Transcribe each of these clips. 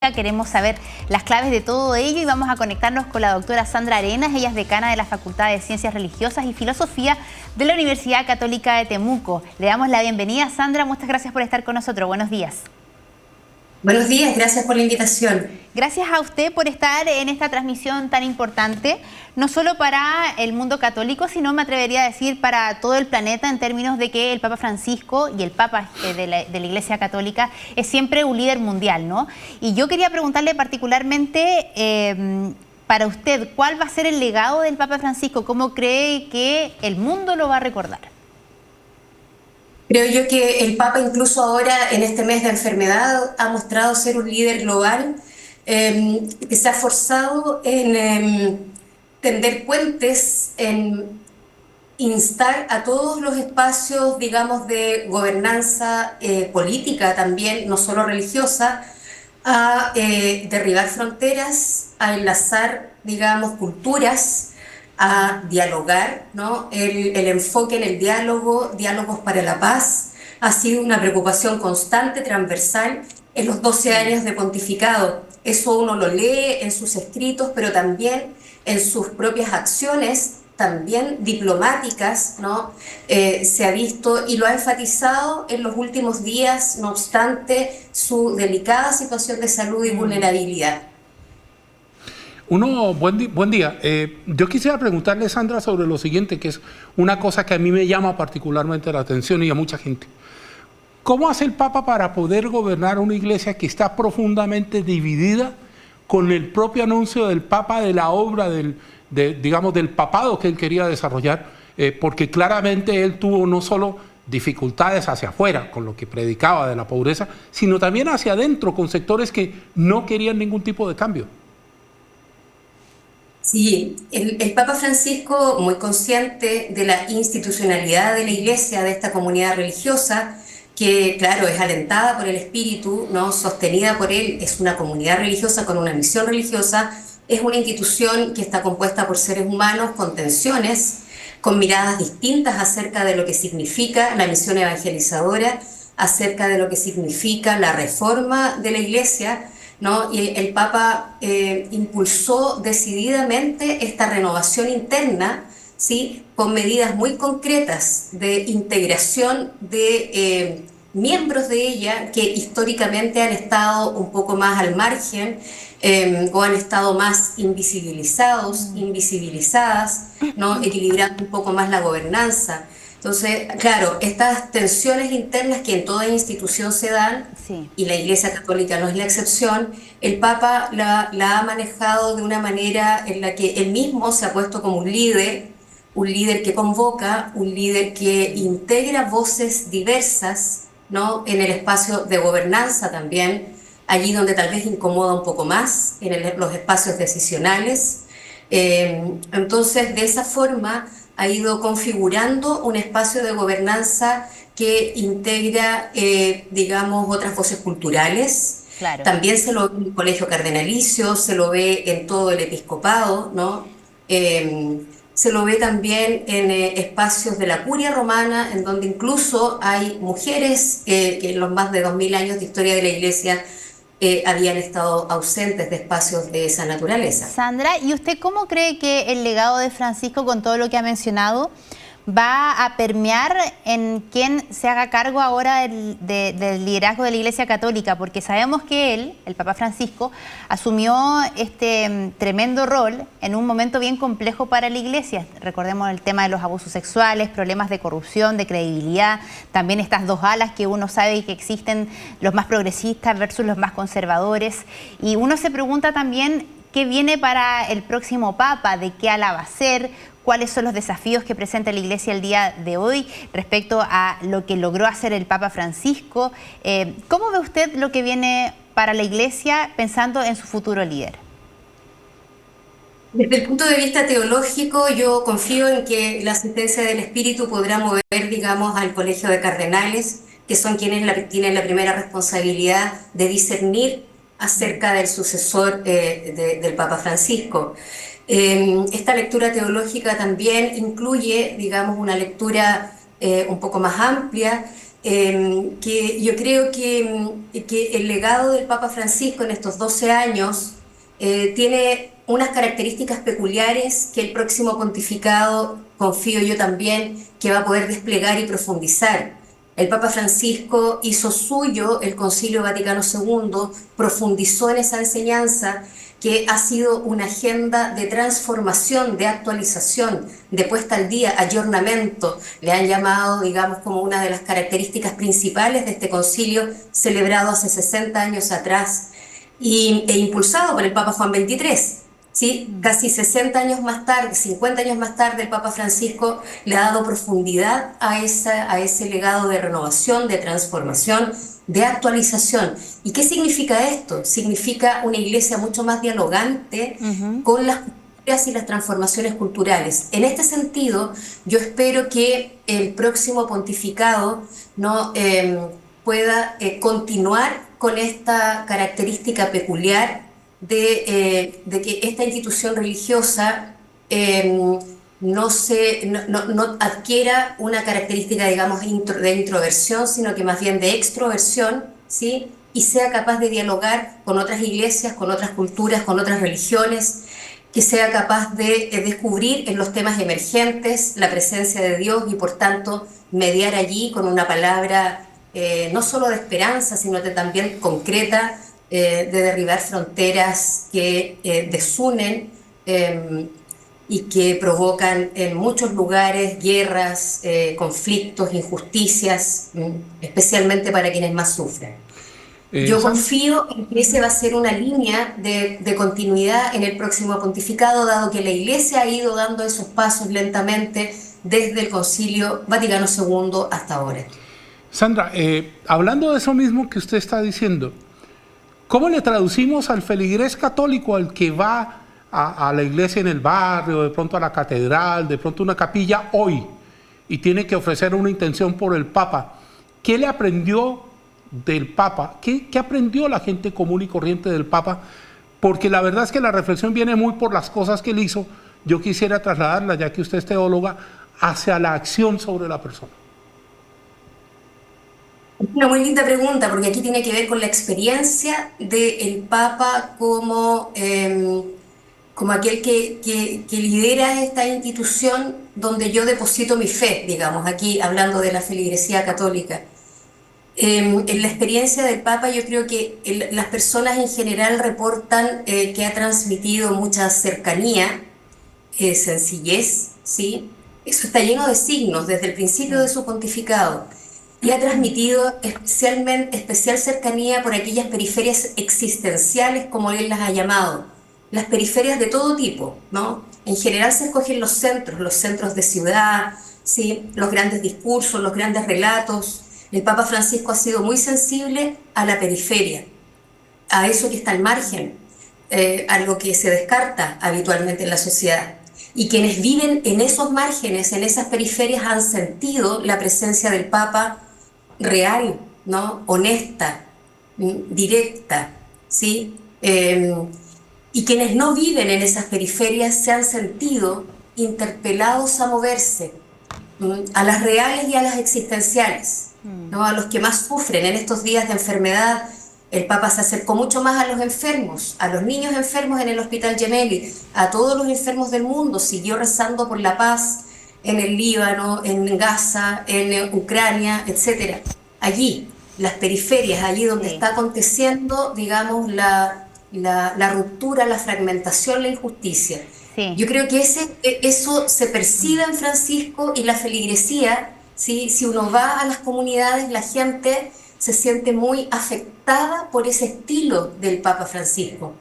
Queremos saber las claves de todo ello y vamos a conectarnos con la doctora Sandra Arenas. Ella es decana de la Facultad de Ciencias Religiosas y Filosofía de la Universidad Católica de Temuco. Le damos la bienvenida, Sandra. Muchas gracias por estar con nosotros. Buenos días. Buenos días, gracias por la invitación. Gracias a usted por estar en esta transmisión tan importante, no solo para el mundo católico, sino me atrevería a decir para todo el planeta, en términos de que el Papa Francisco y el Papa de la Iglesia Católica es siempre un líder mundial, ¿no? Y yo quería preguntarle particularmente, para usted, ¿cuál va a ser el legado del Papa Francisco? ¿Cómo cree que el mundo lo va a recordar? Creo yo que el Papa, incluso ahora en este mes de enfermedad, ha mostrado ser un líder global que se ha esforzado en tender puentes, en instar a todos los espacios, digamos, de gobernanza política también, no solo religiosa, a derribar fronteras, a enlazar, digamos, culturas, a dialogar, ¿no? El enfoque en el diálogo, diálogos para la paz, ha sido una preocupación constante, transversal, en los 12 años de pontificado. Eso uno lo lee en sus escritos, pero también en sus propias acciones, también diplomáticas, ¿no? Se ha visto y lo ha enfatizado en los últimos días, no obstante su delicada situación de salud y vulnerabilidad. Buen día. Yo quisiera preguntarle, Sandra, sobre lo siguiente, que es una cosa que a mí me llama particularmente la atención y a mucha gente. ¿Cómo hace el Papa para poder gobernar una iglesia que está profundamente dividida con el propio anuncio del Papa de la obra del papado que él quería desarrollar? Porque claramente él tuvo no solo dificultades hacia afuera con lo que predicaba de la pobreza, sino también hacia adentro con sectores que no querían ningún tipo de cambio. Sí, el Papa Francisco, muy consciente de la institucionalidad de la Iglesia, de esta comunidad religiosa, que claro, es alentada por el Espíritu, ¿no? Sostenida por él, es una comunidad religiosa con una misión religiosa, es una institución que está compuesta por seres humanos con tensiones, con miradas distintas acerca de lo que significa la misión evangelizadora, acerca de lo que significa la reforma de la Iglesia, ¿no? Y el Papa impulsó decididamente esta renovación interna, ¿sí? Con medidas muy concretas de integración de miembros de ella que históricamente han estado un poco más al margen o han estado más invisibilizados, invisibilizadas, ¿no? Equilibrando un poco más la gobernanza. Entonces, claro, estas tensiones internas que en toda institución se dan, sí, y la Iglesia Católica no es la excepción, el Papa la ha manejado de una manera en la que él mismo se ha puesto como un líder que convoca, un líder que integra voces diversas, ¿no? En el espacio de gobernanza también, allí donde tal vez incomoda un poco más, en los espacios decisionales. Entonces, de esa forma ha ido configurando un espacio de gobernanza que integra, digamos, otras voces culturales. Claro. También se lo ve en el colegio cardenalicio, se lo ve en todo el episcopado, ¿no? Se lo ve también en espacios de la curia romana, en donde incluso hay mujeres que en los más de 2000 años de historia de la Iglesia habían estado ausentes de espacios de esa naturaleza. Sandra, ¿y usted cómo cree que el legado de Francisco, con todo lo que ha mencionado, va a permear en quien se haga cargo ahora del liderazgo de la Iglesia Católica? Porque sabemos que él, el Papa Francisco, asumió este tremendo rol en un momento bien complejo para la Iglesia. Recordemos el tema de los abusos sexuales, problemas de corrupción, de credibilidad, también estas dos alas que uno sabe que existen, los más progresistas versus los más conservadores. Y uno se pregunta también qué viene para el próximo Papa, de qué ala va a ser, cuáles son los desafíos que presenta la Iglesia el día de hoy respecto a lo que logró hacer el Papa Francisco. ¿Cómo ve usted lo que viene para la Iglesia pensando en su futuro líder? Desde el punto de vista teológico, yo confío en que la asistencia del Espíritu podrá mover, digamos, al Colegio de Cardenales, que son quienes tienen la primera responsabilidad de discernir acerca del sucesor del Papa Francisco. Esta lectura teológica también incluye, digamos, una lectura un poco más amplia que yo creo que el legado del Papa Francisco en estos 12 años tiene unas características peculiares que el próximo pontificado, confío yo también, que va a poder desplegar y profundizar. El Papa Francisco hizo suyo el Concilio Vaticano II, profundizó en esa enseñanza que ha sido una agenda de transformación, de actualización, de puesta al día, ayornamiento. Le han llamado, digamos, como una de las características principales de este concilio celebrado hace 60 años atrás e impulsado por el Papa Juan XXIII. ¿Sí? Casi 60 años más tarde, 50 años más tarde, el Papa Francisco le ha dado profundidad a ese legado de renovación, de transformación, de actualización. ¿Y qué significa esto? Significa una iglesia mucho más dialogante con las culturas y las transformaciones culturales. En este sentido, yo espero que el próximo pontificado no pueda continuar con esta característica peculiar de que esta institución religiosa no adquiera una característica, digamos, de introversión, sino que más bien de extroversión, ¿sí? Y sea capaz de dialogar con otras iglesias, con otras culturas, con otras religiones, que sea capaz de descubrir en los temas emergentes la presencia de Dios y, por tanto, mediar allí con una palabra no solo de esperanza, sino también concreta, de derribar fronteras que desunen y que provocan en muchos lugares guerras, conflictos, injusticias, especialmente para quienes más sufren. Yo confío en que esa va a ser una línea de continuidad en el próximo pontificado, dado que la Iglesia ha ido dando esos pasos lentamente desde el Concilio Vaticano II hasta ahora. Sandra, hablando de eso mismo que usted está diciendo, ¿cómo le traducimos al feligrés católico, al que va a la iglesia en el barrio, de pronto a la catedral, de pronto a una capilla hoy, y tiene que ofrecer una intención por el Papa? ¿Qué le aprendió del Papa? ¿Qué aprendió la gente común y corriente del Papa? Porque la verdad es que la reflexión viene muy por las cosas que él hizo. Yo quisiera trasladarla, ya que usted es teóloga, hacia la acción sobre la persona. Una muy linda pregunta, porque aquí tiene que ver con la experiencia del Papa como aquel que lidera esta institución donde yo deposito mi fe, digamos, aquí hablando de la feligresía católica. En la experiencia del Papa yo creo que las personas en general reportan que ha transmitido mucha cercanía, sencillez, ¿sí? Eso está lleno de signos desde el principio de su pontificado. Y ha transmitido especial cercanía por aquellas periferias existenciales, como él las ha llamado, las periferias de todo tipo, ¿no? En general se escogen los centros de ciudad, ¿sí? Los grandes discursos, los grandes relatos. El Papa Francisco ha sido muy sensible a la periferia, a eso que está al margen, a lo que se descarta habitualmente en la sociedad. Y quienes viven en esos márgenes, en esas periferias, han sentido la presencia del Papa real, ¿no? Honesta, directa, ¿sí? Y quienes no viven en esas periferias se han sentido interpelados a moverse a las reales y a las existenciales, ¿no? A los que más sufren en estos días de enfermedad. El Papa se acercó mucho más a los enfermos, a los niños enfermos en el Hospital Gemelli, a todos los enfermos del mundo, siguió rezando por la paz en el Líbano, en Gaza, en Ucrania, etc. Allí, las periferias, allí donde está aconteciendo, digamos, la ruptura, la fragmentación, la injusticia. Sí. Yo creo que eso se percibe en Francisco y la feligresía, ¿sí? Si uno va a las comunidades, la gente se siente muy afectada por ese estilo del Papa Francisco.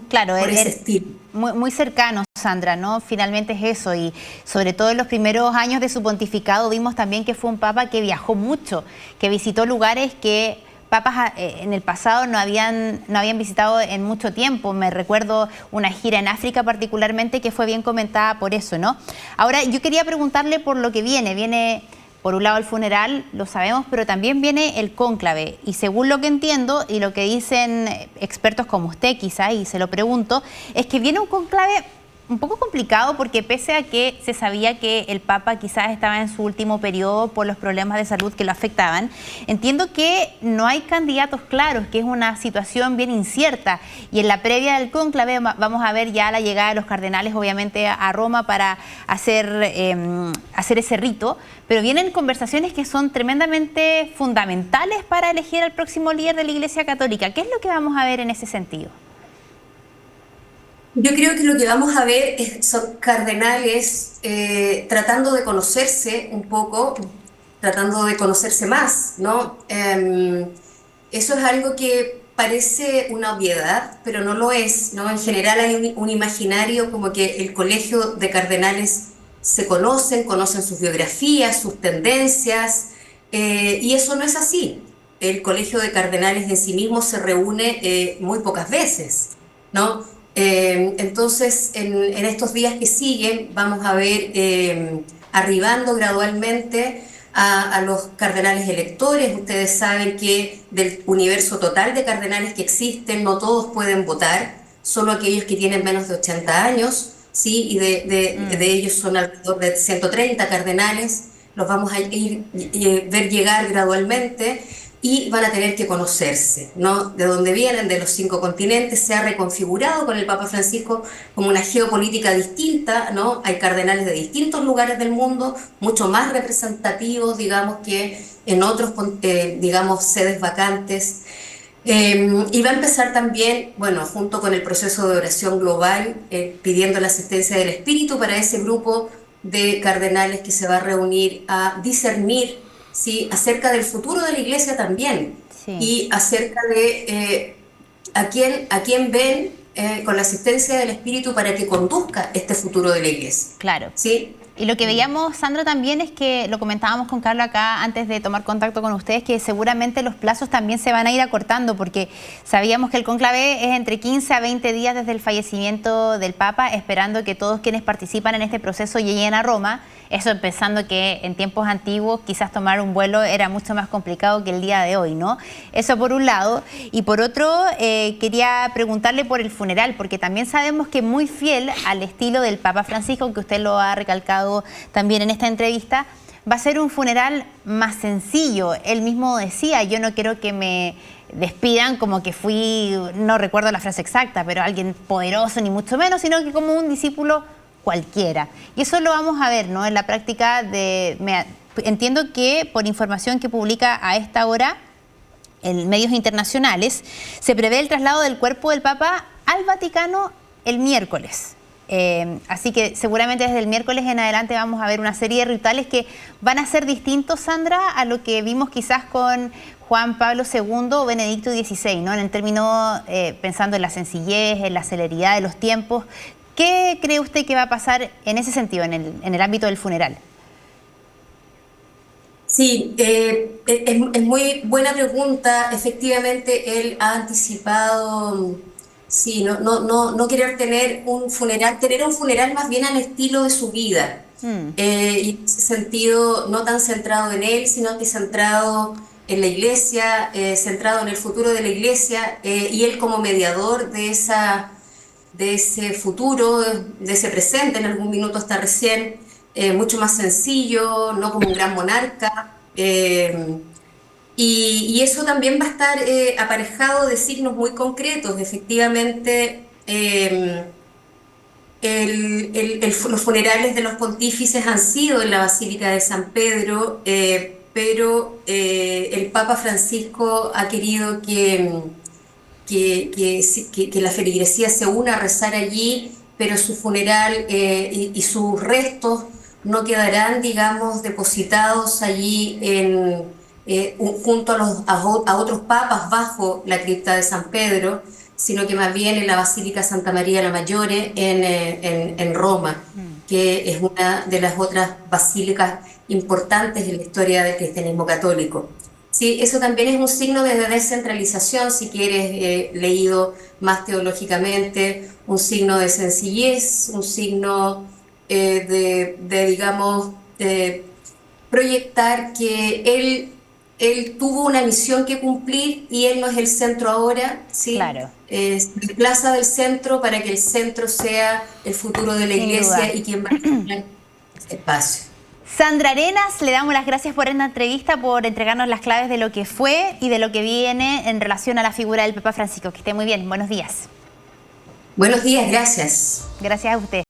Claro, por ese estilo. Muy cercano, Sandra, ¿no? Finalmente es eso, y sobre todo en los primeros años de su pontificado vimos también que fue un Papa que viajó mucho, que visitó lugares que papas en el pasado no habían visitado en mucho tiempo. Me recuerdo una gira en África particularmente que fue bien comentada por eso, ¿no? Ahora, yo quería preguntarle por lo que viene por un lado el funeral, lo sabemos, pero también viene el cónclave. Y según lo que entiendo y lo que dicen expertos como usted quizá, y se lo pregunto, es que viene un cónclave un poco complicado porque pese a que se sabía que el Papa quizás estaba en su último periodo por los problemas de salud que lo afectaban, entiendo que no hay candidatos claros, que es una situación bien incierta. Y en la previa del cónclave vamos a ver ya la llegada de los cardenales, obviamente, a Roma para hacer ese rito, pero vienen conversaciones que son tremendamente fundamentales para elegir al próximo líder de la Iglesia Católica. ¿Qué es lo que vamos a ver en ese sentido? Yo creo que lo que vamos a ver son cardenales tratando de conocerse un poco, tratando de conocerse más, ¿no? Eso es algo que parece una obviedad, pero no lo es, ¿no? En general hay un imaginario como que el colegio de cardenales se conocen sus biografías, sus tendencias, y eso no es así. El colegio de cardenales en sí mismo se reúne muy pocas veces, ¿no? Entonces, en estos días que siguen, vamos a ver arribando gradualmente a los cardenales electores. Ustedes saben que del universo total de cardenales que existen, no todos pueden votar, solo aquellos que tienen menos de 80 años, ¿sí? Y de ellos son alrededor de 130 cardenales. Los vamos a ver llegar gradualmente. Y van a tener que conocerse, ¿no? De dónde vienen, de los 5 continentes, se ha reconfigurado con el Papa Francisco como una geopolítica distinta, ¿no? Hay cardenales de distintos lugares del mundo, mucho más representativos, digamos, que en otros, digamos, sedes vacantes. Y va a empezar también, bueno, junto con el proceso de oración global, pidiendo la asistencia del Espíritu para ese grupo de cardenales que se va a reunir a discernir, ¿sí?, acerca del futuro de la Iglesia también, sí, y acerca de a quién ven con la asistencia del Espíritu para que conduzca este futuro de la Iglesia. Claro. ¿Sí? Y lo que veíamos, Sandra, también es que, lo comentábamos con Carlos acá antes de tomar contacto con ustedes, que seguramente los plazos también se van a ir acortando, porque sabíamos que el cónclave es entre 15 a 20 días desde el fallecimiento del Papa, esperando que todos quienes participan en este proceso lleguen a Roma. Eso pensando que en tiempos antiguos quizás tomar un vuelo era mucho más complicado que el día de hoy, ¿no? Eso por un lado. Y por otro, quería preguntarle por el funeral, porque también sabemos que muy fiel al estilo del Papa Francisco, que usted lo ha recalcado también en esta entrevista, va a ser un funeral más sencillo. Él mismo decía, yo no quiero que me despidan como que fui, no recuerdo la frase exacta, pero alguien poderoso ni mucho menos, sino que como un discípulo cualquiera. Y eso lo vamos a ver, ¿no?, en la práctica entiendo que por información que publica a esta hora en medios internacionales, se prevé el traslado del cuerpo del Papa al Vaticano el miércoles. Así que seguramente desde el miércoles en adelante vamos a ver una serie de rituales que van a ser distintos, Sandra, a lo que vimos quizás con Juan Pablo II o Benedicto XVI, ¿no? En el término, pensando en la sencillez, en la celeridad de los tiempos. ¿Qué cree usted que va a pasar en ese sentido, en el ámbito del funeral? Sí, es muy buena pregunta. Efectivamente, él ha anticipado, sí, no querer tener un funeral más bien al estilo de su vida. Y en ese sentido, no tan centrado en él, sino que centrado en la Iglesia, centrado en el futuro de la Iglesia, y él como mediador de ese futuro, de ese presente, en algún minuto hasta recién, mucho más sencillo, no como un gran monarca, y eso también va a estar aparejado de signos muy concretos. Efectivamente, los funerales de los pontífices han sido en la Basílica de San Pedro, pero el Papa Francisco ha querido que la feligresía se una a rezar allí, pero su funeral y sus restos no quedarán, digamos, depositados allí junto a otros papas bajo la cripta de San Pedro, sino que más bien en la Basílica Santa María la Maggiore en Roma, que es una de las otras basílicas importantes en la historia del cristianismo católico. Sí, eso también es un signo de descentralización, si quieres, leído más teológicamente, un signo de sencillez, un signo digamos, proyectar que él él tuvo una misión que cumplir y él no es el centro ahora, ¿sí? Claro. Se desplaza del centro para que el centro sea el futuro de la Sin iglesia duda. y quien va a tener espacio. Sandra Arenas, le damos las gracias por esta entrevista, por entregarnos las claves de lo que fue y de lo que viene en relación a la figura del Papa Francisco. Que esté muy bien. Buenos días. Buenos días, gracias. Gracias a usted.